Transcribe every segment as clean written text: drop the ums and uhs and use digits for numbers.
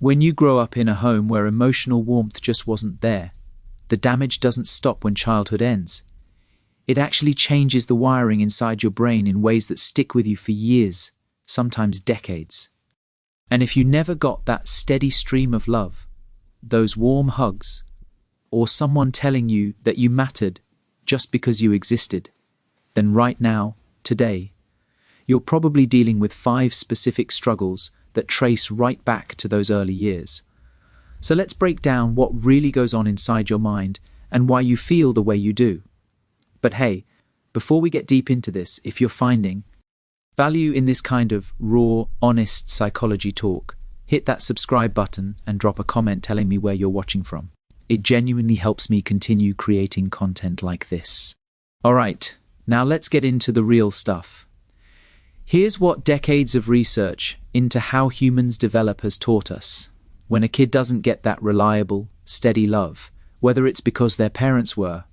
When you grow up in a home where emotional warmth just wasn't there, the damage doesn't stop when childhood ends. It actually changes the wiring inside your brain in ways that stick with you for years, sometimes decades. And if you never got that steady stream of love, those warm hugs, or someone telling you that you mattered just because you existed, then right now, today, you're probably dealing with 5 specific struggles that trace right back to those early years. So let's break down what really goes on inside your mind and why you feel the way you do. But hey, before we get deep into this, if you're finding value in this kind of raw, honest psychology talk, hit that subscribe button and drop a comment telling me where you're watching from. It genuinely helps me continue creating content like this. Alright, now let's get into the real stuff. Here's what decades of research into how humans develop has taught us. When a kid doesn't get that reliable, steady love, whether it's because their parents were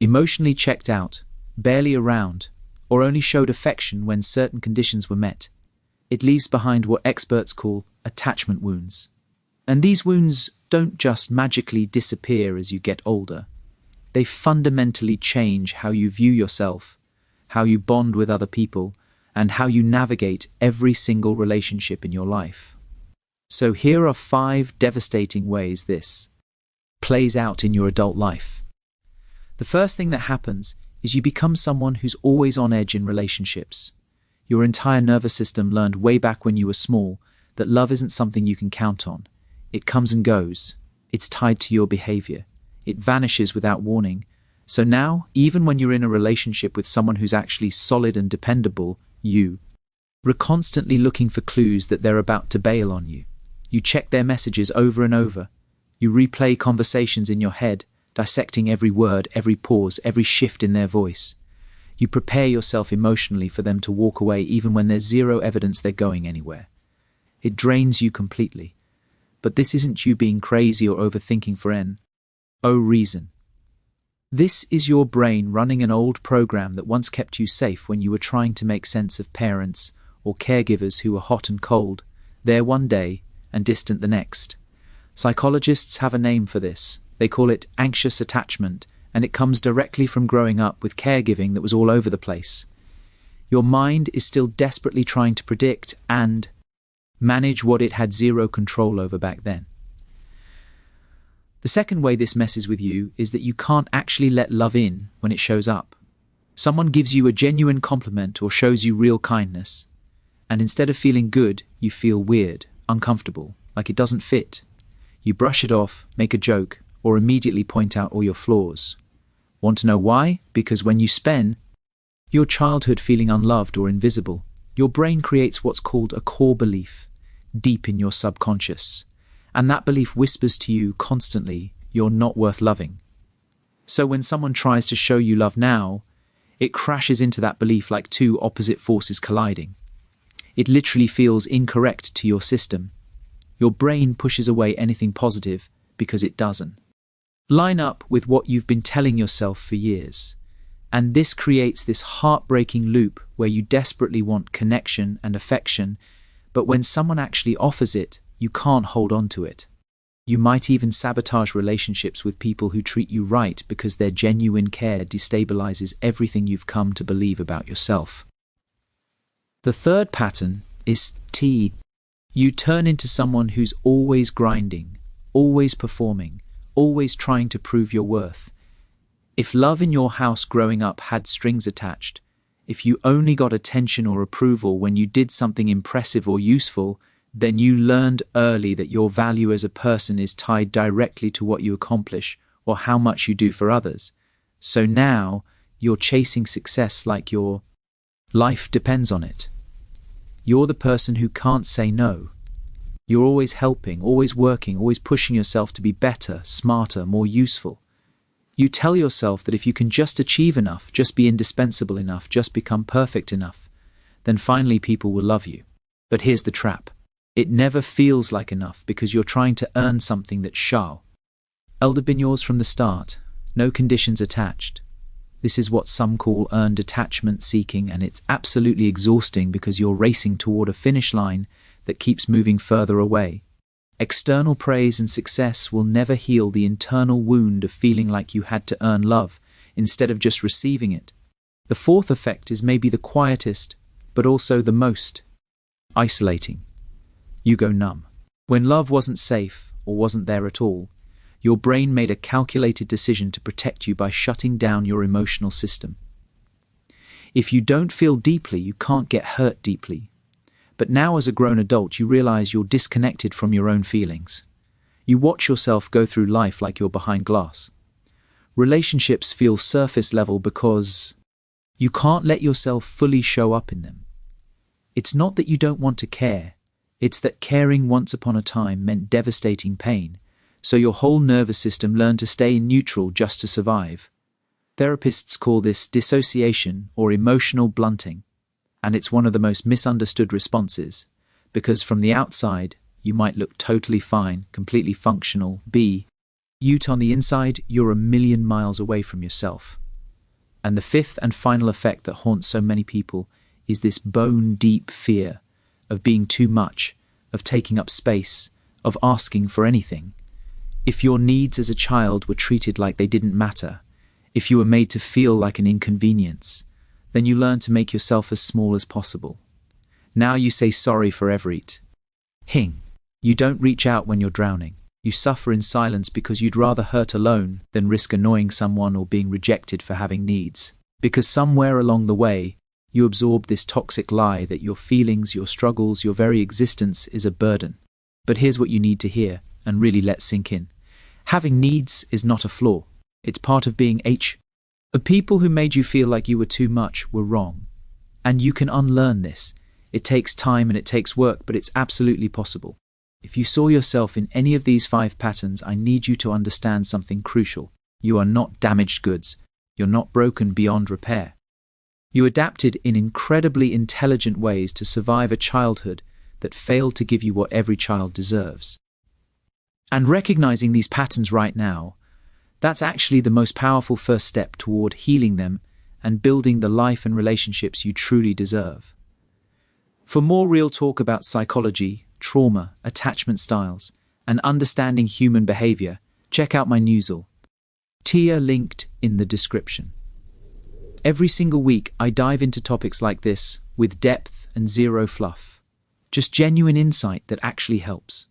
emotionally checked out, barely around, or only showed affection when certain conditions were met, it leaves behind what experts call attachment wounds. And these wounds don't just magically disappear as you get older. They fundamentally change how you view yourself, how you bond with other people, and how you navigate every single relationship in your life. So here are 5 devastating ways this plays out in your adult life. The first thing that happens is you become someone who's always on edge in relationships. Your entire nervous system learned way back when you were small that love isn't something you can count on. It comes and goes. It's tied to your behavior. It vanishes without warning. So now, even when you're in a relationship with someone who's actually solid and dependable, you're constantly looking for clues that they're about to bail on you. You check their messages over and over. You replay conversations in your head, dissecting every word, every pause, every shift in their voice. You prepare yourself emotionally for them to walk away even when there's zero evidence they're going anywhere. It drains you completely. But this isn't you being crazy or overthinking for no reason. This is your brain running an old program that once kept you safe when you were trying to make sense of parents or caregivers who were hot and cold, there one day and distant the next. Psychologists have a name for this. They call it anxious attachment, and it comes directly from growing up with caregiving that was all over the place. Your mind is still desperately trying to predict and manage what it had zero control over back then. The second way this messes with you is that you can't actually let love in when it shows up. Someone gives you a genuine compliment or shows you real kindness, and instead of feeling good, you feel weird, uncomfortable, like it doesn't fit. You brush it off, make a joke, or immediately point out all your flaws. Want to know why? Because when you spend your childhood feeling unloved or invisible, your brain creates what's called a core belief, deep in your subconscious. And that belief whispers to you constantly, you're not worth loving. So when someone tries to show you love now, it crashes into that belief like 2 opposite forces colliding. It literally feels incorrect to your system. Your brain pushes away anything positive because it doesn't line up with what you've been telling yourself for years. And this creates this heartbreaking loop where you desperately want connection and affection, but when someone actually offers it, you can't hold on to it. You might even sabotage relationships with people who treat you right because their genuine care destabilizes everything you've come to believe about yourself. The third pattern is you turn into someone who's always grinding, always performing, always trying to prove your worth. If love in your house growing up had strings attached, if you only got attention or approval when you did something impressive or useful, then you learned early that your value as a person is tied directly to what you accomplish or how much you do for others. So now you're chasing success like your life depends on it. You're the person who can't say no. You're always helping, always working, always pushing yourself to be better, smarter, more useful. You tell yourself that if you can just achieve enough, just be indispensable enough, just become perfect enough, then finally people will love you. But here's the trap. It never feels like enough because you're trying to earn something that shall been yours from the start, no conditions attached. This is what some call earned attachment seeking, and it's absolutely exhausting because you're racing toward a finish line that keeps moving further away. External praise and success will never heal the internal wound of feeling like you had to earn love instead of just receiving it. The fourth effect is maybe the quietest, but also the most isolating. You go numb. When love wasn't safe or wasn't there at all, your brain made a calculated decision to protect you by shutting down your emotional system. If you don't feel deeply, you can't get hurt deeply. But now as a grown adult, you realize you're disconnected from your own feelings. You watch yourself go through life like you're behind glass. Relationships feel surface level because you can't let yourself fully show up in them. It's not that you don't want to care. It's that caring once upon a time meant devastating pain, so your whole nervous system learned to stay in neutral just to survive. Therapists call this dissociation or emotional blunting, and it's one of the most misunderstood responses, because from the outside, you might look totally fine, completely functional, yet on the inside, you're a million miles away from yourself. And the fifth and final effect that haunts so many people is this bone-deep fear of being too much, of taking up space, of asking for anything. If your needs as a child were treated like they didn't matter, if you were made to feel like an inconvenience, then you learn to make yourself as small as possible. Now you say sorry for everything. You don't reach out when you're drowning. You suffer in silence because you'd rather hurt alone than risk annoying someone or being rejected for having needs. Because somewhere along the way, you absorb this toxic lie that your feelings, your struggles, your very existence is a burden. But here's what you need to hear and really let sink in. Having needs is not a flaw. It's part of being The people who made you feel like you were too much were wrong. And you can unlearn this. It takes time and it takes work, but it's absolutely possible. If you saw yourself in any of these 5 patterns, I need you to understand something crucial. You are not damaged goods. You're not broken beyond repair. You adapted in incredibly intelligent ways to survive a childhood that failed to give you what every child deserves. And recognizing these patterns right now, that's actually the most powerful first step toward healing them and building the life and relationships you truly deserve. For more real talk about psychology, trauma, attachment styles, and understanding human behavior, check out my newsletter, linked in the description. Every single week, I dive into topics like this with depth and zero fluff. Just genuine insight that actually helps.